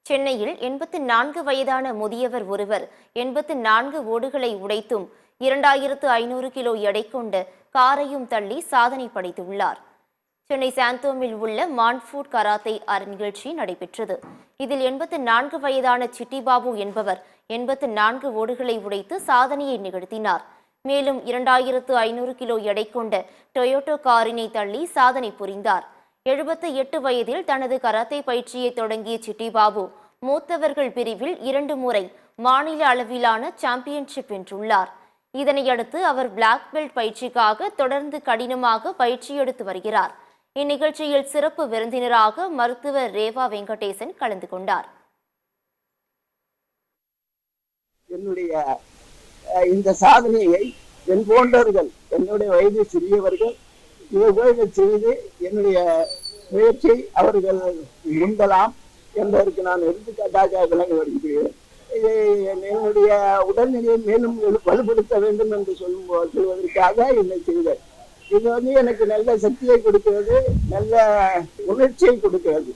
சென்னையில் 84 வயதான முதியவர் ஒருவர் 84 ஓடுகளை உடைத்தும் 2500 கிலோ எடை கொண்ட காரையும் தள்ளி சாதனை படைத்துள்ளார். சென்னை சாந்தோமில் உள்ள மான்ஃபுட் கராத்தே நிகழ்ச்சி நடைபெற்றது. இதில் 84 வயதான சிட்டிபாபு என்பவர் 84 ஓடுகளை உடைத்து சாதனையை நிகழ்த்தினார். மேலும் 2500 கிலோ எடை கொண்ட டொயோட்டோ காரினை தள்ளி சாதனை புரிந்தார். 78 வயதில் தனது கராத்தே பயிற்சியை தொடங்கிய சிட்டிபாபு மூத்தவர்கள் பிரிவில் 2 முறை மாநில அளவிலான சாம்பியன்ஷிப் வென்றுள்ளார். இதனையடுத்து அவர் பிளாக் பெல்ட் பயிற்சிக்காக தொடர்ந்து கடினமாக பயிற்சி எடுத்து வருகிறார். இந்நிகழ்ச்சியில் சிறப்பு விருந்தினராக மருத்துவர் ரேவா வெங்கடேசன் கலந்து கொண்டார். என்னுடைய இந்த சாதனையை என் போன்றவர்கள், என்னுடைய வயது சிறியவர்கள் இதை செய்து என்னுடைய முயற்சியை அவர்கள் முந்தலாம் என்பதற்கு நான் எடுத்துக்காட்டாக விளங்கி வருகிறேன். இதை என்னுடைய உடல்நிலையை மேலும் வலுப்படுத்த வேண்டும் என்று சொல்வதற்காக என்னை செய்தேன். இது எனக்கு நல்ல சக்தியை கொடுக்கிறது, நல்ல உணர்ச்சியை கொடுக்கிறது.